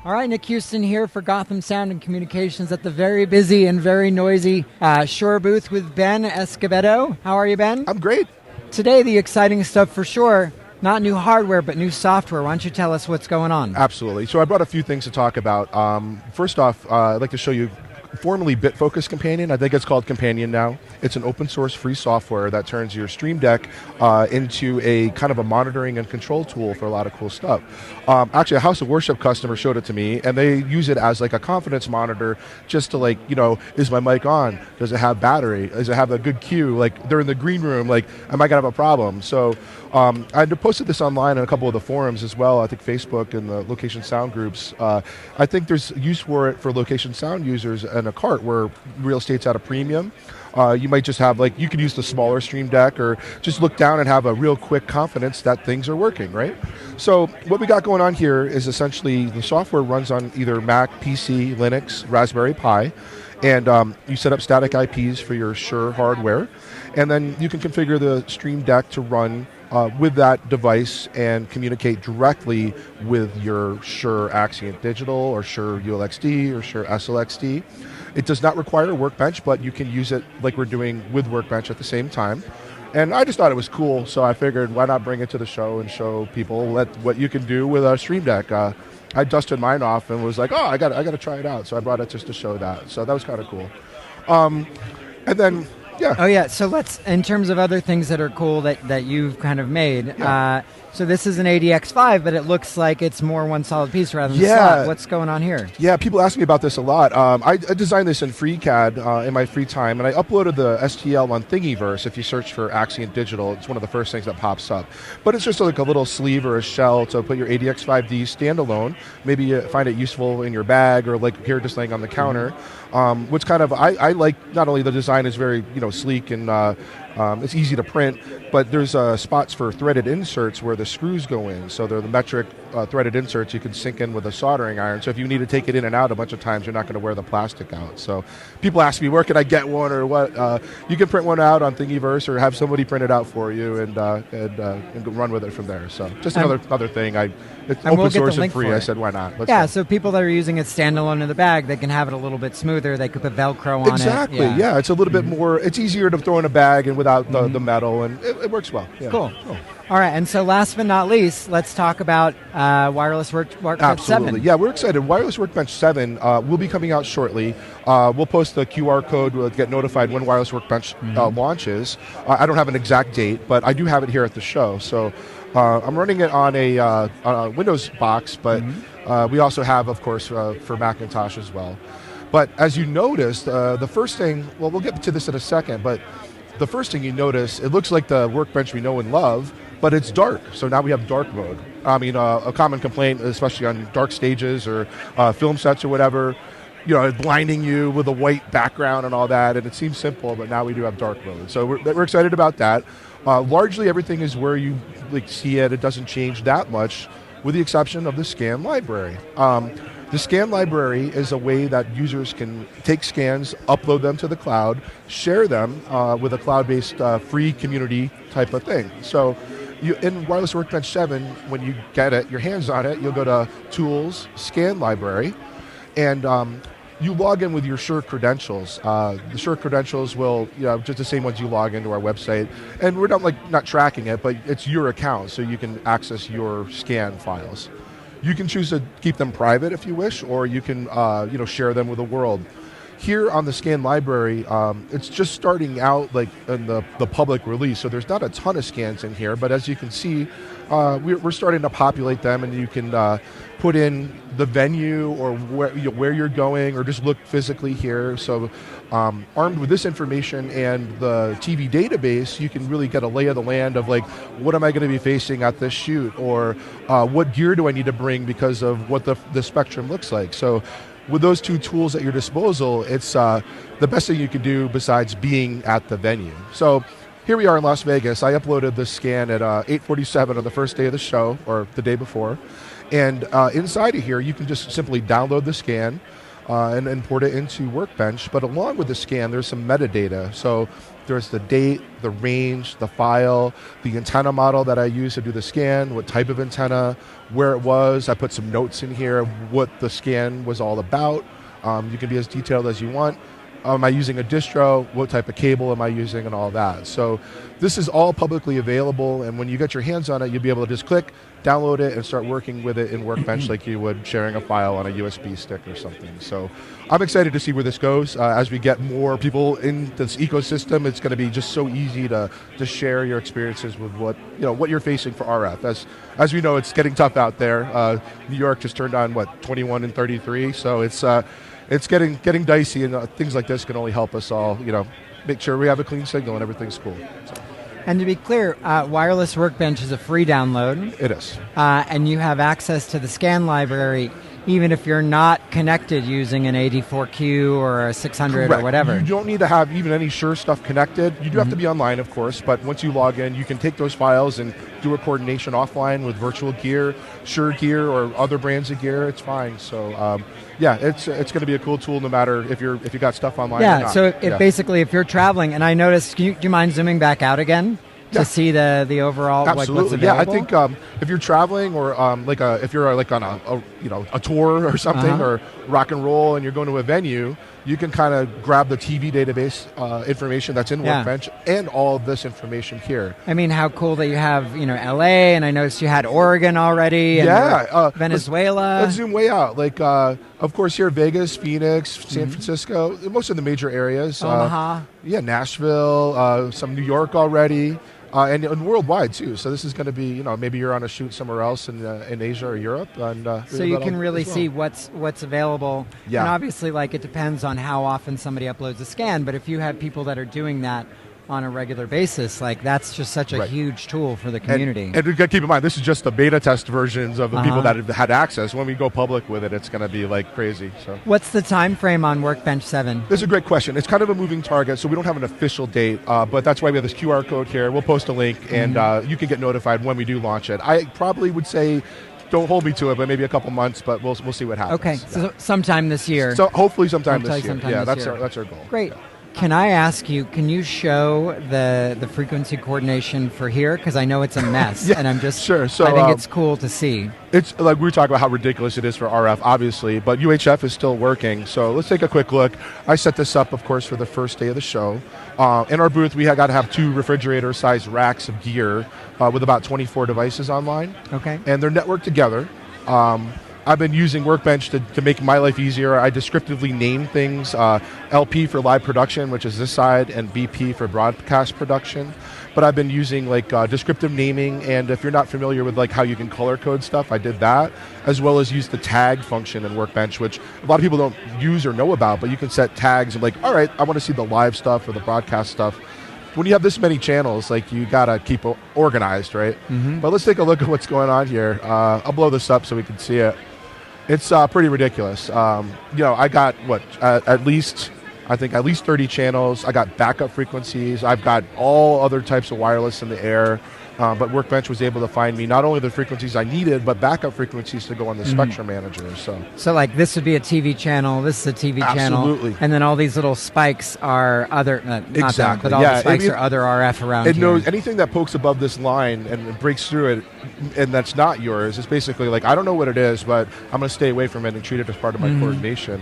All right, Nick Houston here for Gotham Sound and Communications at the very busy and very noisy Shure booth with Ben Escobedo. How are you, Ben? I'm great. Today, the exciting stuff for Shure, not new hardware, but new software. Why don't you tell us what's going on? Absolutely. So I brought a few things to talk about. First off, I'd like to show you formerly Bitfocus Companion. I think it's called Companion now. It's an open source free software that turns your Stream Deck into a kind of a monitoring and control tool for a lot of cool stuff. Actually, a House of Worship customer showed it to me, and they use it as like a confidence monitor just to like, you know, is my mic on? Does it have battery? Does it have a good cue? Like they're in the green room, like am I gonna have a problem? So I posted this online in a couple of the forums as well. I think Facebook and the location sound groups. I think there's use for it for location sound users in a cart where real estate's at a premium. You might just have like, you could use the smaller Stream Deck or just look down and have a real quick confidence that things are working, right? So what we got going on here is essentially the software runs on either Mac, PC, Linux, Raspberry Pi, and you set up static IPs for your Shure hardware, and then you can configure the Stream Deck to run with that device and communicate directly with your Shure Axient Digital or Shure ULXD or Shure SLXD. It does not require a Workbench, but you can use it like we're doing with Workbench at the same time. And I just thought it was cool, so I figured why not bring it to the show and show people what you can do with a Stream Deck. I dusted mine off and was like, oh, I got to try it out. So I brought it just to show that. So that was kind of cool. And then, yeah. Oh, yeah. So let's, in terms of other things that are cool that you've kind of made, Yeah. So this is an ADX5, but it looks like it's more one solid piece rather than slot. What's going on here? Yeah, people ask me about this a lot. I designed this in FreeCAD in my free time, and I uploaded the STL on Thingiverse. If you search for Axient Digital, it's one of the first things that pops up. But it's just like a little sleeve or a shell to put your ADX5D standalone. Maybe you find it useful in your bag or like here just laying on the counter. Which kind of, I like not only the design is very sleek and it's easy to print, but there's spots for threaded inserts where the screws go in. So they're the metric threaded inserts you can sink in with a soldering iron. So if you need to take it in and out a bunch of times, you're not going to wear the plastic out. So people ask me, where can I get one or what? You can print one out on Thingiverse or have somebody print it out for you and run with it from there. So just another thing. It's open source and free. I said, why not? So people that are using it standalone in the bag, they can have it a little bit smoother. They could put Velcro on it. Exactly. Yeah, it's a little bit more. It's easier to throw in a bag and without the metal, and it works well. Yeah. Cool. All right, and so last but not least, let's talk about Wireless Workbench 7. Absolutely. Yeah, we're excited. Wireless Workbench 7 will be coming out shortly. We'll post the QR code. We'll get notified when Wireless Workbench launches. I don't have an exact date, but I do have it here at the show. So I'm running it on a Windows box, but we also have, of course, for Macintosh as well. But as you noticed, the first thing, well, we'll get to this in a second, but the first thing you notice, it looks like the Workbench we know and love, but it's dark. So now we have dark mode. I mean, a common complaint, especially on dark stages or film sets or whatever, blinding you with a white background and all that. And it seems simple, but now we do have dark mode. So we're excited about that. Largely everything is where you see it. It doesn't change that much, with the exception of the scan library. The scan library is a way that users can take scans, upload them to the cloud, share them with a cloud-based free community type of thing. So in Wireless Workbench 7, when you get it, your hands on it, you'll go to Tools, Scan Library, and you log in with your Shure credentials. The Shure credentials will, just the same ones you log into our website. And we're not tracking it, but it's your account, so you can access your scan files. You can choose to keep them private if you wish, or you can share them with the world. Here on the scan library, it's just starting out like in the public release, so there's not a ton of scans in here, but as you can see, we're starting to populate them, and you can put in the venue or where you're going, or just look physically here. So armed with this information and the TV database, you can really get a lay of the land of like, what am I going to be facing at this shoot, or what gear do I need to bring because of what the spectrum looks like. So with those two tools at your disposal, it's the best thing you can do besides being at the venue. So here we are in Las Vegas. I uploaded this scan at 8:47 on the first day of the show, or the day before. And inside of here, you can just simply download the scan. and import it into Workbench. But along with the scan, there's some metadata. So there's the date, the range, the file, the antenna model that I use to do the scan, what type of antenna, where it was. I put some notes in here, what the scan was all about. You can be as detailed as you want. Am I using a distro? What type of cable am I using, and all that? So this is all publicly available, and when you get your hands on it, you'll be able to just click, download it, and start working with it in Workbench like you would sharing a file on a USB stick or something. So I'm excited to see where this goes. As we get more people in this ecosystem, it's going to be just so easy to share your experiences with what you're facing for RF. As we know, it's getting tough out there. New York just turned on 21 and 33, so it's getting dicey, and things like this can only help us all, make sure we have a clean signal and everything's cool. So. And to be clear, Wireless Workbench is a free download. It is. And you have access to the scan library even if you're not connected using an 84Q or a 600 Correct. or whatever. You don't need to have even any Shure stuff connected. You do have to be online, of course, but once you log in, you can take those files and do a coordination offline with virtual gear, Shure gear, or other brands of gear. It's fine. So, it's going to be a cool tool no matter if you got stuff online or not. So basically, if you're traveling, and I noticed, do you mind zooming back out again? To see the overall, absolutely. What's available? I think if you're traveling or if you're on a tour or something or rock and roll and you're going to a venue, you can kind of grab the TV database information that's in Workbench and all of this information here. I mean, how cool that you have LA, and I noticed you had Oregon already. And Venezuela. Let's zoom way out. Of course, here Vegas, Phoenix, San Francisco, most of the major areas. Omaha. Nashville, some New York already. And worldwide too. So this is going to be, maybe you're on a shoot somewhere else in Asia or Europe, and so you can really see what's available. Yeah. And obviously, it depends on how often somebody uploads a scan. But if you have people that are doing that on a regular basis, that's just such a huge tool for the community. And we got to keep in mind, this is just the beta test versions of the people that have had access. When we go public with it, it's going to be crazy. So, what's the time frame on Workbench 7? This is a great question. It's kind of a moving target, so we don't have an official date, but that's why we have this QR code here. We'll post a link, and you can get notified when we do launch it. I probably would say, don't hold me to it, but maybe a couple months, but we'll see what happens. Okay, so sometime this year. So hopefully sometime this year. That's our goal. Great. Can I ask you, can you show the frequency coordination for here? Because I know it's a mess, and I'm just sure. So, I think it's cool to see. It's we were talking about how ridiculous it is for RF, obviously, but UHF is still working. So let's take a quick look. I set this up, of course, for the first day of the show. In our booth, we got to have 2 refrigerator-sized racks of gear with about 24 devices online. Okay. And they're networked together. I've been using Workbench to make my life easier. I descriptively name things, LP for live production, which is this side, and BP for broadcast production. But I've been using descriptive naming, and if you're not familiar with how you can color code stuff, I did that, as well as use the tag function in Workbench, which a lot of people don't use or know about, but you can set tags and all right, I want to see the live stuff or the broadcast stuff. When you have this many channels, you gotta keep organized, right? But let's take a look at what's going on here. I'll blow this up so we can see it. It's pretty ridiculous. I got at least 30 channels. I got backup frequencies. I've got all other types of wireless in the air. But Workbench was able to find me not only the frequencies I needed, but backup frequencies to go on the spectrum manager. So this would be a TV channel. This is a TV channel. Absolutely. And then all these little spikes are other. Exactly. Not that, but all the spikes are other RF around. It here. knows anything that pokes above this line and breaks through it, and that's not yours. It's basically I don't know what it is, but I'm going to stay away from it and treat it as part of my coordination.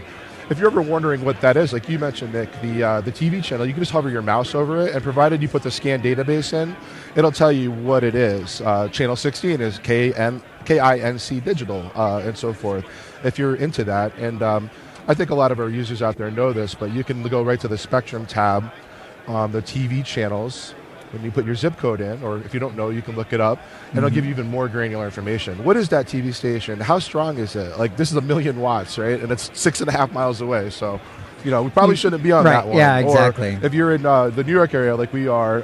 If you're ever wondering what that is, like you mentioned, Nick, the TV channel, you can just hover your mouse over it, and provided you put the scan database in, it'll tell you what it is. Channel 16 is KINC digital, and so forth, if you're into that. And I think a lot of our users out there know this, but you can go right to the Spectrum tab on the TV channels, when you put your zip code in, or if you don't know, you can look it up, and it'll give you even more granular information. What is that TV station? How strong is it? This is 1 million watts, right? And it's 6.5 miles away, so we probably shouldn't be on that one. Yeah, exactly. Or if you're in the New York area like we are,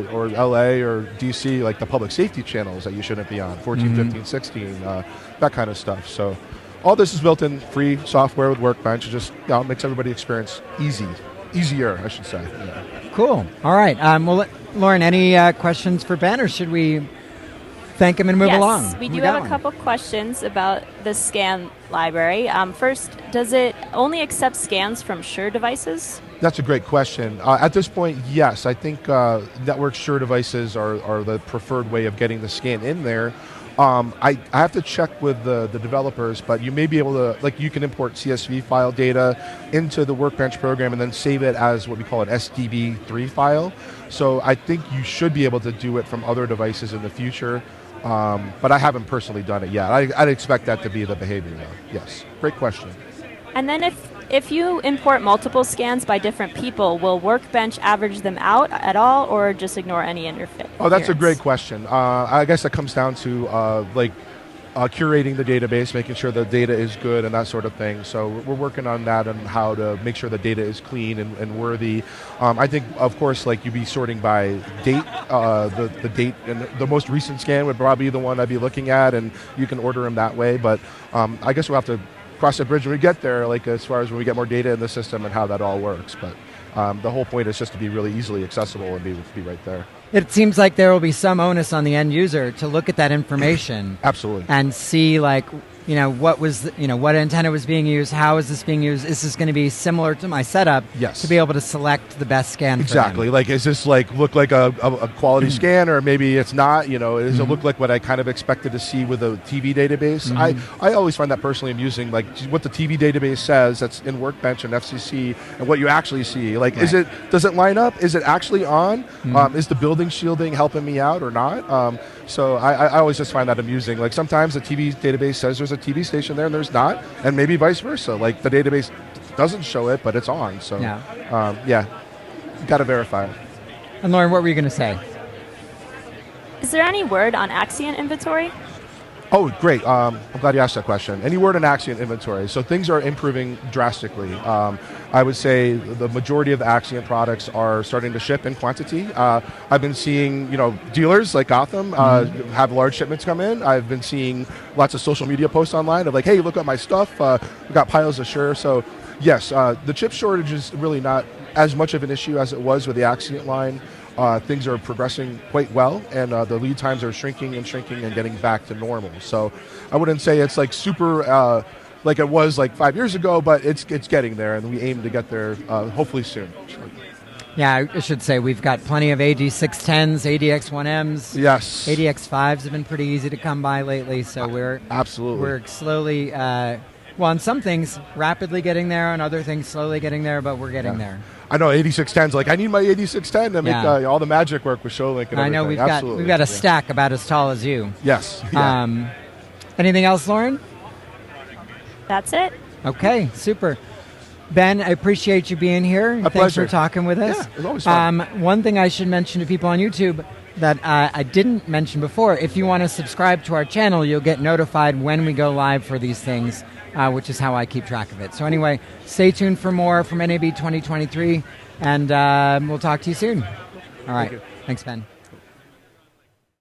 or LA or DC, the public safety channels that you shouldn't be on, 14, 15, 16, that kind of stuff. So all this is built in free software with Workbench. It just makes everybody experience easier, I should say. Yeah. Cool. All right. Lauren, any questions for Ben, or should we thank him and move yes, along. We do have a couple questions about the scan library. First, does it only accept scans from Shure devices? That's a great question. At this point, yes. I think network Shure devices are the preferred way of getting the scan in there. I have to check with the developers, but you may be able to, like, you can import CSV file data into the Workbench program and then save it as what we call an SDB3 file. So I think you should be able to do it from other devices in the future, but I haven't personally done it yet. I'd expect that to be the behavior, though. Yes, great question. And then if you import multiple scans by different people, will Workbench average them out at all, or just ignore any interface? Oh, that's a great question. I guess that comes down to curating the database, making sure the data is good and that sort of thing. So we're working on that and how to make sure the data is clean and worthy. I think, of course, like you'd be sorting by date. The date and the most recent scan would probably be the one I'd be looking at, and you can order them that way. But I guess we'll have to cross that bridge when we get there, like as far as when we get more data in the system and how that all works. But the whole point is just to be really easily accessible and be right there. It seems like there will be some onus on the end user to look at that information. Absolutely. And see, like, what antenna was being used, how is this being used, is this going to be similar to my setup? Yes. To be able to select the best scan exactly. for them. Like, is this look like a quality scan, or maybe it's not, does it look like what I kind of expected to see with a TV database? I always find that personally amusing, like what the TV database says that's in Workbench and FCC and what you actually see. Like, right. Does it line up? Is it actually on? Is the building shielding helping me out or not? So I always just find that amusing. Like, sometimes the TV database says there's a TV station there and there's not, and maybe vice versa. Like, the database doesn't show it, but it's on. So, got to verify it. And Lauren, what were you going to say? Is there any word on Axient inventory? Oh, great. I'm glad you asked that question. Any word on Axient inventory? So things are improving drastically. I would say the majority of the Axient products are starting to ship in quantity. I've been seeing, dealers like Gotham have large shipments come in. I've been seeing lots of social media posts online of like, hey, look at my stuff. We've got piles of Shure. So yes, the chip shortage is really not as much of an issue as it was with the Axient line. Things are progressing quite well, and the lead times are shrinking and getting back to normal. So I wouldn't say it's like super like it was like 5 years ago, but it's getting there, and we aim to get there hopefully soon. Yeah, I should say we've got plenty of AD610s, ADX1Ms. Yes. ADX5s have been pretty easy to come by lately, so we're slowly, on some things rapidly getting there, on other things slowly getting there, but we're getting there. I know 8610's like, I need my 8610 to make all the magic work with ShowLink and everything. I know we've got a stack about as tall as you. Yes. Anything else, Lauren? That's it. Okay, super. Ben, I appreciate you being here. My Thanks pleasure. for talking with us. Yeah, it's always fun. One thing I should mention to people on YouTube that I didn't mention before, if you want to subscribe to our channel, you'll get notified when we go live for these things, which is how I keep track of it. So anyway, stay tuned for more from NAB 2023, and we'll talk to you soon. All right. Thanks, Ben.